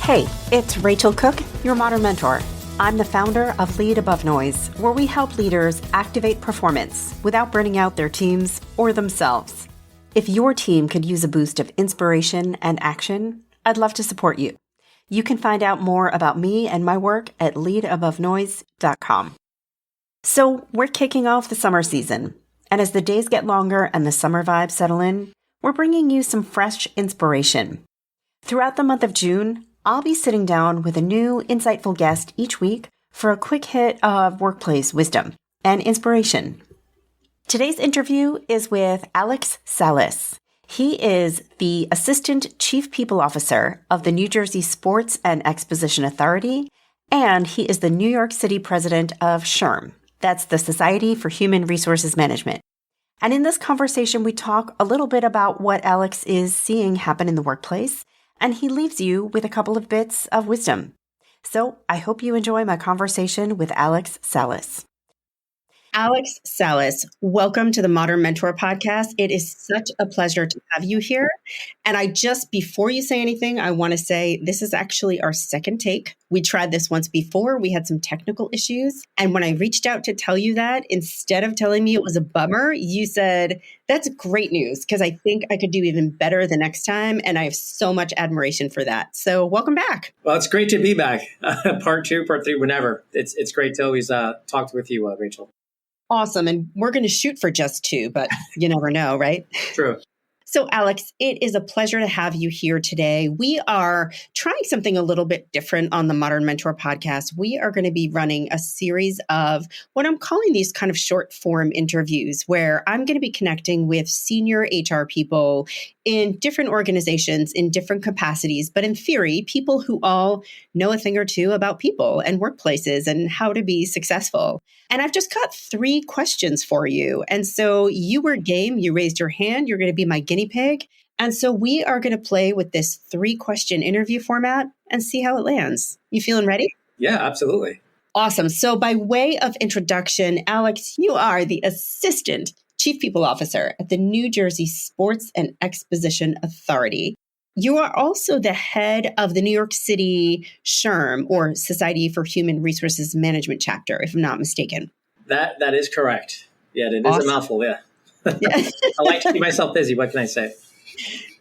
Hey, it's Rachel Cooke, your modern mentor. I'm the founder of Lead Above Noise, where we help leaders activate performance without burning out their teams or themselves. If your team could use a boost of inspiration and action, I'd love to support you. You can find out more about me and my work at leadabovenoise.com. So we're kicking off the summer season, and as the days get longer and the summer vibes settle in, we're bringing you some fresh inspiration. Throughout the month of June, I'll be sitting down with a new, insightful guest each week for a quick hit of workplace wisdom and inspiration. Today's interview is with Alex Salas. He is the Assistant Chief People Officer of the New Jersey Sports and Exposition Authority, and he is the New York City President of SHRM. That's the Society for Human Resources Management. And in this conversation, we talk a little bit about what Alex is seeing happen in the workplace, and he leaves you with a couple of bits of wisdom. So I hope you enjoy my conversation with Alex Salas. Alex Salas, welcome to the Modern Mentor Podcast. It is such a pleasure to have you here. And before you say anything, I want to say this is actually our second take. We tried this once before. We had some technical issues. And when I reached out to tell you that, instead of telling me it was a bummer, you said, that's great news, because I think I could do even better the next time. And I have so much admiration for that. So welcome back. Well, it's great to be back. Part 2, part 3, whenever. It's great to always talk with you, Rachel. Awesome. And we're going to shoot for just 2, but you never know, right? True. So, Alex, it is a pleasure to have you here today. We are trying something a little bit different on the Modern Mentor Podcast. We are going to be running a series of what I'm calling these kind of short form interviews, where I'm going to be connecting with senior HR people in different organizations in different capacities, but in theory, people who all know a thing or two about people and workplaces and how to be successful. And I've just got 3 questions for you. And so you were game, you raised your hand, you're going to be my guinea pig. And so we are going to play with this 3-question interview format and see how it lands. You feeling ready? Yeah, absolutely. Awesome. So by way of introduction, Alex, you are the Assistant Chief People Officer at the New Jersey Sports and Exposition Authority. You are also the head of the New York City SHRM, or Society for Human Resources Management chapter, if I'm not mistaken. That is correct. Yeah, it is a mouthful, yeah. I like to keep myself busy. What can I say?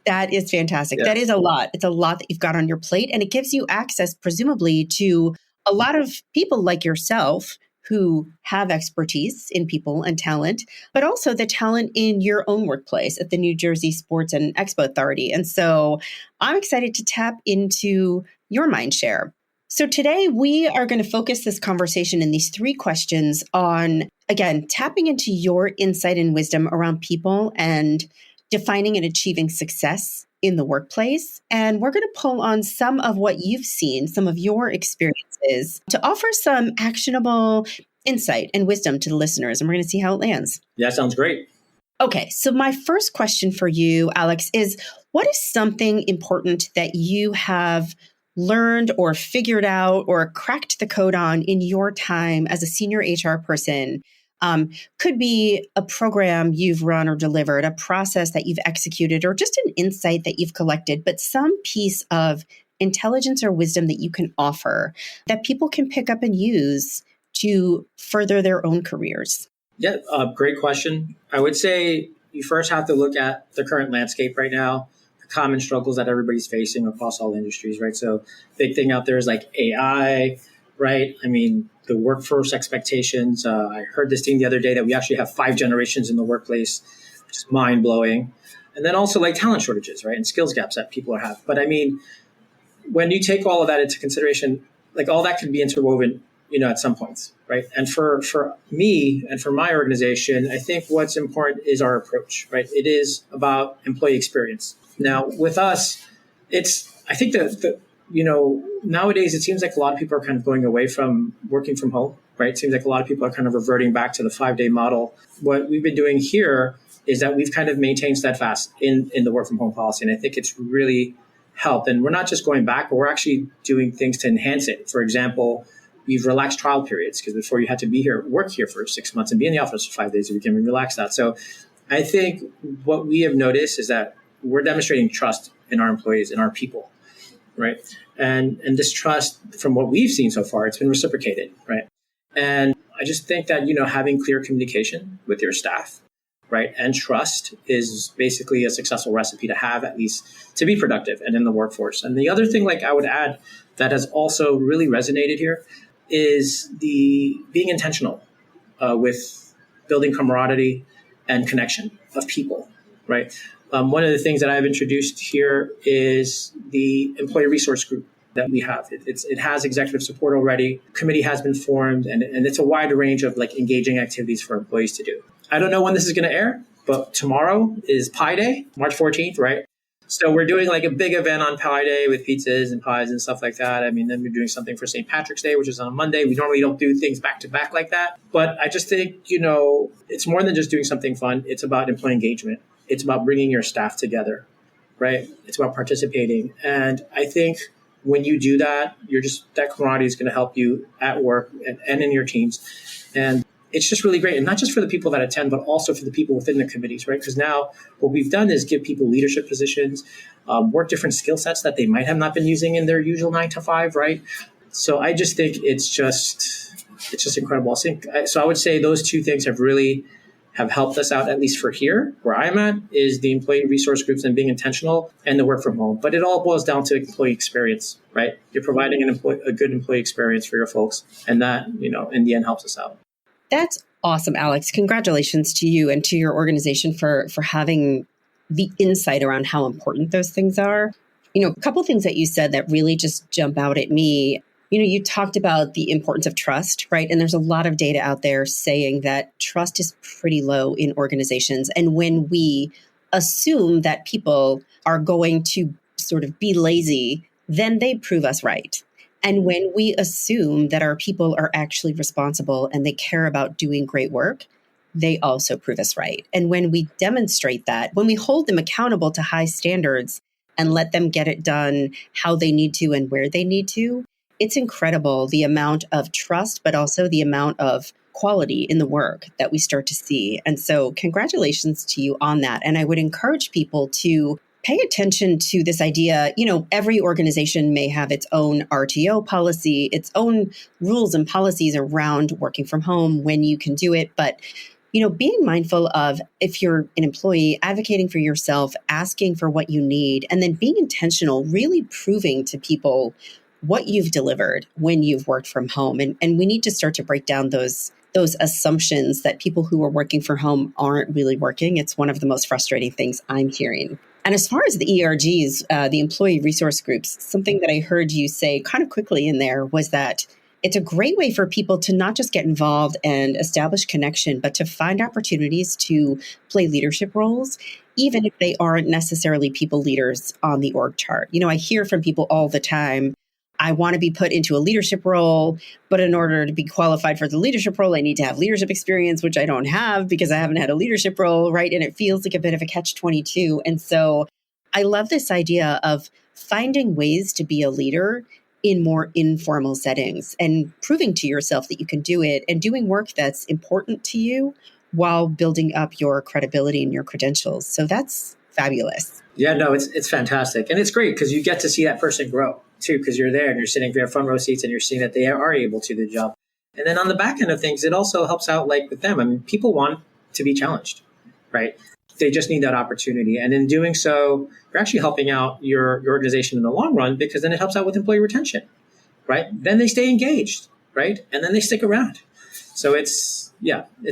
That is fantastic. Yeah. That is a lot. It's a lot that you've got on your plate, and it gives you access, presumably, to a lot of people like yourself who have expertise in people and talent, but also the talent in your own workplace at the New Jersey Sports and Expo Authority. And so I'm excited to tap into your mind share. So today we are going to focus this conversation in these 3 questions on, again, tapping into your insight and wisdom around people and defining and achieving success in the workplace. And we're going to pull on some of what you've seen, some of your experiences, to offer some actionable insight and wisdom to the listeners. And we're going to see how it lands. Yeah, sounds great. Okay, so my first question for you, Alex, is what is something important that you have learned or figured out or cracked the code on in your time as a senior HR person? Could be a program you've run or delivered, a process that you've executed, or just an insight that you've collected, but some piece of intelligence or wisdom that you can offer that people can pick up and use to further their own careers. Yeah, great question. I would say you first have to look at the current landscape right now, the common struggles that everybody's facing across all industries, right? So big thing out there is like AI, right? I mean, the workforce expectations. I heard this thing the other day that we actually have 5 generations in the workplace, which is mind blowing. And then also like talent shortages, right? And skills gaps that people have. But I mean, when you take all of that into consideration, like all that can be interwoven, at some points, right? And for me and for my organization, I think what's important is our approach, right? It is about employee experience. Now with us, I think that nowadays, it seems like a lot of people are kind of going away from working from home, right? It seems like a lot of people are kind of reverting back to the 5-day model. What we've been doing here is that we've kind of maintained steadfast in the work from home policy. And I think it's really helped. And we're not just going back, but we're actually doing things to enhance it. For example, we've relaxed trial periods, because before you had to work here for 6 months and be in the office for 5 days a week, and we relaxed that. So I think what we have noticed is that we're demonstrating trust in our employees and our people. right? And this trust, from what we've seen so far, it's been reciprocated, right? And I just think that, having clear communication with your staff, right, and trust is basically a successful recipe to have, at least to be productive and in the workforce. And the other thing, like I would add, that has also really resonated here is the being intentional with building camaraderie and connection of people, right? One of the things that I've introduced here is the employee resource group that we have. It has executive support already. Committee has been formed, and it's a wide range of like engaging activities for employees to do. I don't know when this is going to air, but tomorrow is Pi Day, March 14th, right? So we're doing like a big event on Pi Day with pizzas and pies and stuff like that. I mean, then we're doing something for St. Patrick's Day, which is on Monday. We normally don't do things back to back like that. But I just think, it's more than just doing something fun. It's about employee engagement. It's about bringing your staff together, right? It's about participating. And I think when you do that, that camaraderie is going to help you at work and in your teams. And it's just really great. And not just for the people that attend, but also for the people within the committees, right? Because now what we've done is give people leadership positions, work different skill sets that they might have not been using in their usual 9 to 5, right? So I just think it's just incredible. So I would say those two things have helped us out, at least for here. Where I'm at is the employee resource groups and being intentional and the work from home. But it all boils down to employee experience, right? You're providing a good employee experience for your folks. And that, in the end helps us out. That's awesome, Alex. Congratulations to you and to your organization for having the insight around how important those things are. A couple of things that you said that really just jump out at me. You talked about the importance of trust, right? And there's a lot of data out there saying that trust is pretty low in organizations. And when we assume that people are going to sort of be lazy, then they prove us right. And when we assume that our people are actually responsible and they care about doing great work, they also prove us right. And when we demonstrate that, when we hold them accountable to high standards and let them get it done how they need to and where they need to, it's incredible the amount of trust, but also the amount of quality in the work that we start to see. And so congratulations to you on that. And I would encourage people to pay attention to this idea. Every organization may have its own RTO policy, its own rules and policies around working from home, when you can do it. But, being mindful of, if you're an employee, advocating for yourself, asking for what you need, and then being intentional, really proving to people what you've delivered when you've worked from home. And we need to start to break down those assumptions that people who are working from home aren't really working. It's one of the most frustrating things I'm hearing. And as far as the ERGs, the employee resource groups, something that I heard you say kind of quickly in there was that it's a great way for people to not just get involved and establish connection, but to find opportunities to play leadership roles, even if they aren't necessarily people leaders on the org chart. I hear from people all the time, I want to be put into a leadership role, but in order to be qualified for the leadership role, I need to have leadership experience, which I don't have because I haven't had a leadership role, right? And it feels like a bit of a catch-22. And so I love this idea of finding ways to be a leader in more informal settings and proving to yourself that you can do it and doing work that's important to you while building up your credibility and your credentials. So that's fabulous. Yeah, no, it's fantastic. And it's great because you get to see that person grow too, because you're there and you're sitting there front row seats and you're seeing that they are able to do the job. And then on the back end of things, it also helps out like with them. I mean, people want to be challenged, right? They just need that opportunity. And in doing so, you're actually helping out your organization in the long run, because then it helps out with employee retention, right? Then they stay engaged, right? And then they stick around. So it's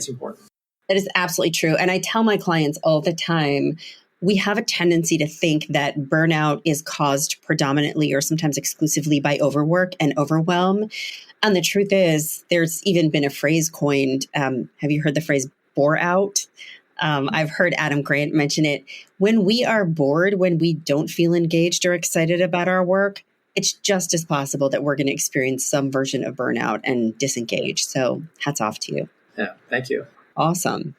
important. That is absolutely true. And I tell my clients all the time, we have a tendency to think that burnout is caused predominantly or sometimes exclusively by overwork and overwhelm. And the truth is, there's even been a phrase coined. Have you heard the phrase bore out? I've heard Adam Grant mention it. When we are bored, when we don't feel engaged or excited about our work, it's just as possible that we're going to experience some version of burnout and disengage. So hats off to you. Yeah, thank you. Awesome.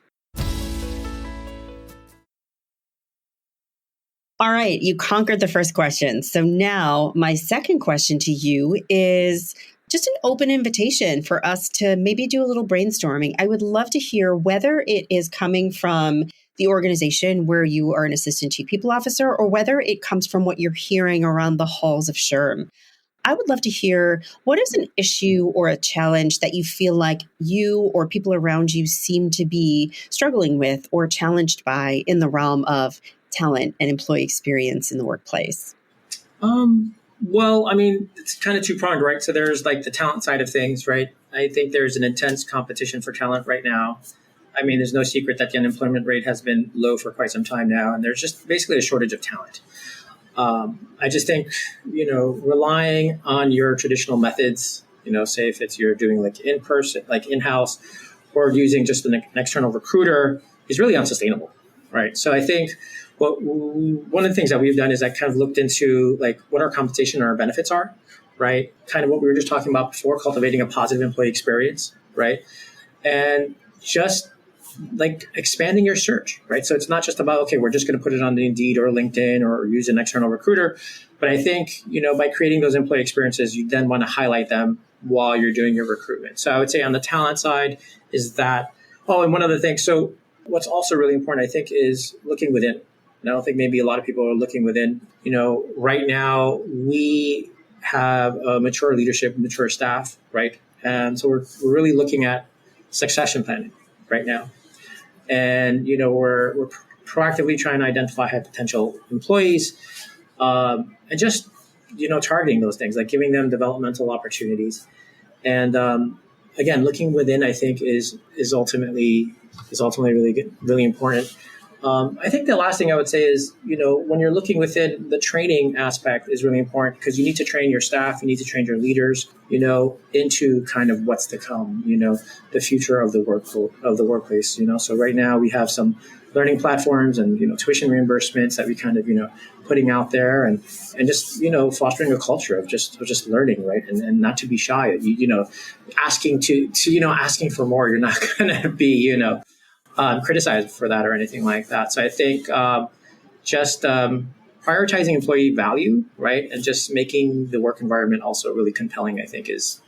All right, you conquered the first question. So now my second question to you is, just an open invitation for us to maybe do a little brainstorming. I would love to hear whether it is coming from the organization where you are an assistant chief people officer or whether it comes from what you're hearing around the halls of SHRM. I would love to hear what is an issue or a challenge that you feel like you or people around you seem to be struggling with or challenged by in the realm of talent and employee experience in the workplace? Well, I mean, it's kind of two-pronged, right? So there's like the talent side of things, right? I think there's an intense competition for talent right now. I mean, there's no secret that the unemployment rate has been low for quite some time now, and there's just basically a shortage of talent. I just think, relying on your traditional methods, say if you're doing like in person, like in-house, or using just an external recruiter is really unsustainable, right? So I think one of the things that we've done is I kind of looked into like what our compensation and our benefits are, right? Kind of what we were just talking about before, cultivating a positive employee experience, right? And just like expanding your search, right? So it's not just about, okay, we're just going to put it on the Indeed or LinkedIn or use an external recruiter. But I think, by creating those employee experiences, you then want to highlight them while you're doing your recruitment. So I would say on the talent side is that, and one other thing. So what's also really important, I think, is looking within. And I don't think maybe a lot of people are looking within. Right now we have a mature leadership, mature staff, right? And so we're really looking at succession planning right now. And, we're proactively trying to identify high potential employees and just, targeting those things, like giving them developmental opportunities. And again, looking within, I think, is ultimately really good, really important. I think the last thing I would say is, when you're looking within, the training aspect is really important because you need to train your staff, you need to train your leaders, into kind of what's to come, the future of the workplace, So right now we have some learning platforms and, tuition reimbursements that we kind of, putting out there and just, fostering a culture of just learning, right. And not to be shy, asking asking for more. You're not going to be, criticized for that or anything like that. So I think just prioritizing employee value, right, and just making the work environment also really compelling, I think, is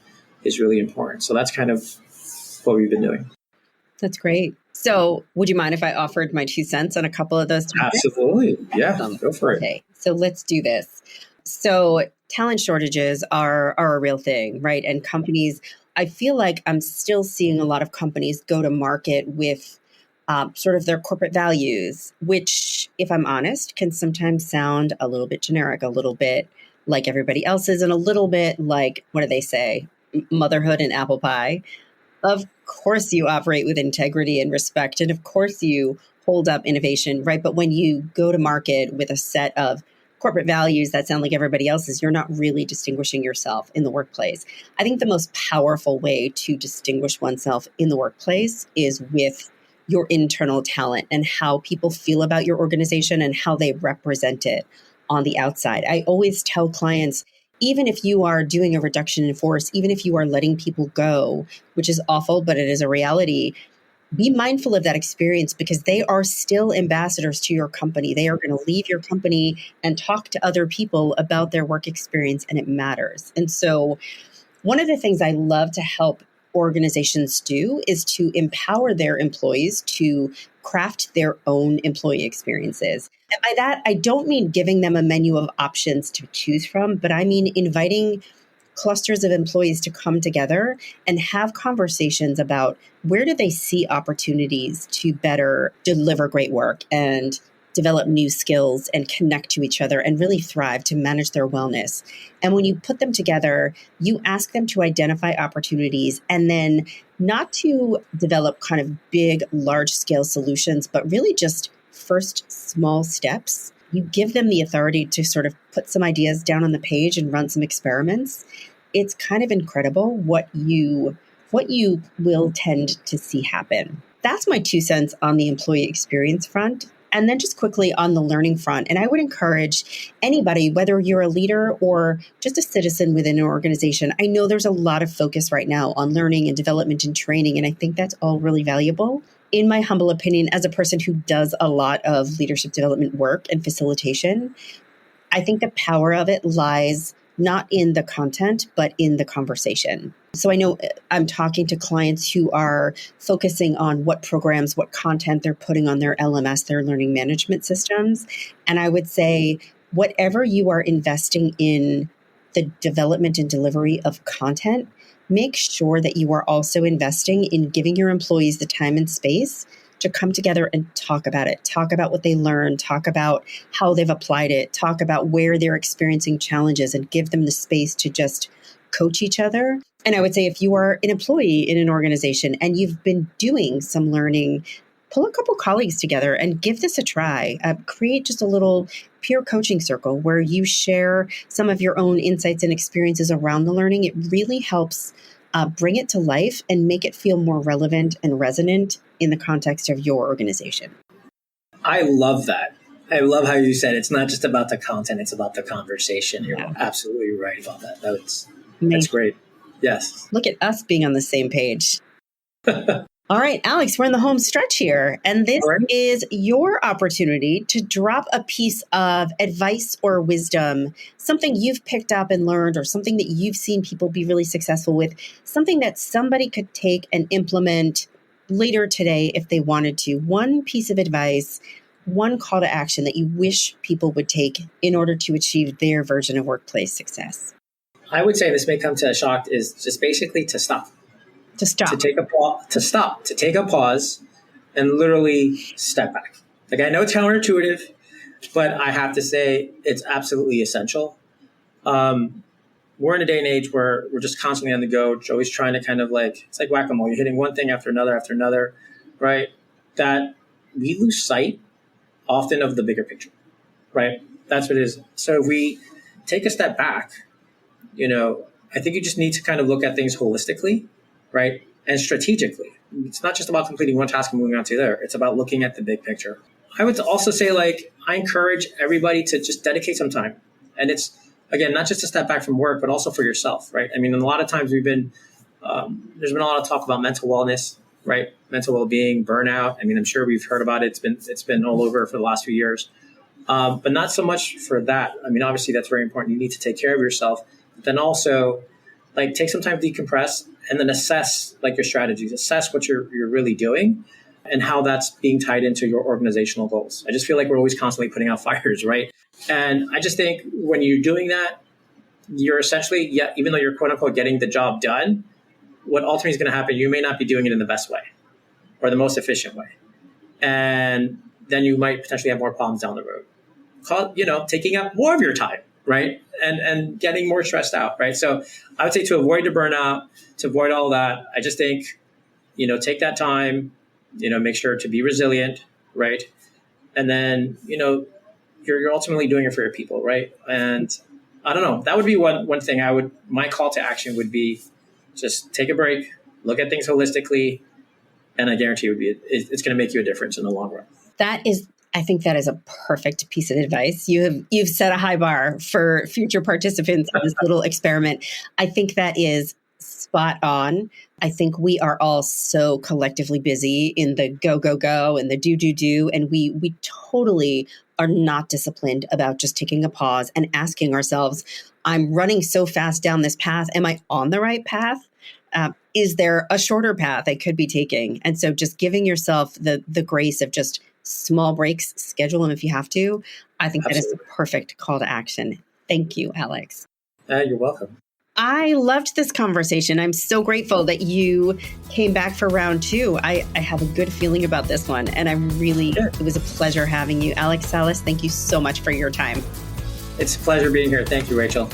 really important. So that's kind of what we've been doing. That's great. So would you mind if I offered my 2 cents on a couple of those topics? Absolutely. Yeah, go for it. Okay, so let's do this. So talent shortages are a real thing, right? And companies, I feel like I'm still seeing a lot of companies go to market with sort of their corporate values, which, if I'm honest, can sometimes sound a little bit generic, a little bit like everybody else's, and a little bit like, what do they say? Motherhood and apple pie. Of course you operate with integrity and respect, and of course you hold up innovation, right? But when you go to market with a set of corporate values that sound like everybody else's, you're not really distinguishing yourself in the workplace. I think the most powerful way to distinguish oneself in the workplace is with your internal talent and how people feel about your organization and how they represent it on the outside. I always tell clients, even if you are doing a reduction in force, even if you are letting people go, which is awful, but it is a reality, be mindful of that experience because they are still ambassadors to your company. They are going to leave your company and talk to other people about their work experience, and it matters. And so one of the things I love to help organizations do is to empower their employees to craft their own employee experiences. And by that, I don't mean giving them a menu of options to choose from, but I mean inviting clusters of employees to come together and have conversations about where do they see opportunities to better deliver great work and develop new skills and connect to each other and really thrive to manage their wellness. And when you put them together, you ask them to identify opportunities and then not to develop kind of big, large scale solutions, but really just first small steps. You give them the authority to sort of put some ideas down on the page and run some experiments. It's kind of incredible what you will tend to see happen. That's my 2 cents on the employee experience front. And then just quickly on the learning front, and I would encourage anybody, whether you're a leader or just a citizen within an organization, I know there's a lot of focus right now on learning and development and training, and I think that's all really valuable. In my humble opinion, as a person who does a lot of leadership development work and facilitation, I think the power of it lies not in the content, but in the conversation. So I know I'm talking to clients who are focusing on what programs, what content they're putting on their LMS, their learning management systems. And I would say, whatever you are investing in the development and delivery of content, make sure that you are also investing in giving your employees the time and space to come together and talk about it, talk about what they learned, talk about how they've applied it, talk about where they're experiencing challenges, and give them the space to just coach each other. And I would say, if you are an employee in an organization and you've been doing some learning, pull a couple colleagues together and give this a try. Create just a little peer coaching circle where you share some of your own insights and experiences around the learning. It really helps bring it to life and make it feel more relevant and resonant in the context of your organization. I love that. I love how you said it's not just about the content, it's about the conversation. You're absolutely right about that. That's great. Yes. Look at us being on the same page. All right, Alex, we're in the home stretch here, and this is your opportunity to drop a piece of advice or wisdom, something you've picked up and learned, or something that you've seen people be really successful with, something that somebody could take and implement later today if they wanted to. One piece of advice, one call to action that you wish people would take in order to achieve their version of workplace success. I would say, this may come to a shock, is just basically to stop. To stop. To take a pause and literally step back. Like, I know it's counterintuitive, but I have to say it's absolutely essential. We're in a day and age where we're just constantly on the go, always trying to kind of it's like whack-a-mole. You're hitting one thing after another, right? That we lose sight often of the bigger picture, right? That's what it is. So if we take a step back, I think you just need to kind of look at things holistically, right? And strategically. It's not just about completing one task and moving on to the other. It's about looking at the big picture. I would also say, I encourage everybody to just dedicate some time. And it's, again, not just to step back from work, but also for yourself, right? I mean, a lot of times there's been a lot of talk about mental wellness, right? Mental well-being, burnout. I mean, I'm sure we've heard about it. It's been all over for the last few years. But not so much for that. I mean, obviously that's very important. You need to take care of yourself, but then also take some time to decompress and then assess your strategies, assess what you're really doing and how that's being tied into your organizational goals. I just feel like we're always constantly putting out fires, right? And I just think when you're doing that, you're essentially, even though you're quote unquote getting the job done, what ultimately is going to happen, you may not be doing it in the best way or the most efficient way. And then you might potentially have more problems down the road. Taking up more of your time, right? And getting more stressed out, right? So I would say, to avoid the burnout, to avoid all that, I just think, take that time, make sure to be resilient, right? And then, you're ultimately doing it for your people, right? And I don't know, that would be one thing my call to action would be just take a break, look at things holistically, and I guarantee it's going to make you a difference in the long run. I think that is a perfect piece of advice. You've set a high bar for future participants in this little experiment. I think that is spot on. I think we are all so collectively busy in the go and the do, and we totally are not disciplined about just taking a pause and asking ourselves, I'm running so fast down this path. Am I on the right path? Is there a shorter path I could be taking? And so just giving yourself the grace of just small breaks, schedule them if you have to. I think Absolutely. That is the perfect call to action. Thank you, Alex. You're welcome. I loved this conversation. I'm so grateful that you came back for round 2. I have a good feeling about this one, and it was a pleasure having you. Alex Salas, thank you so much for your time. It's a pleasure being here. Thank you, Rachel.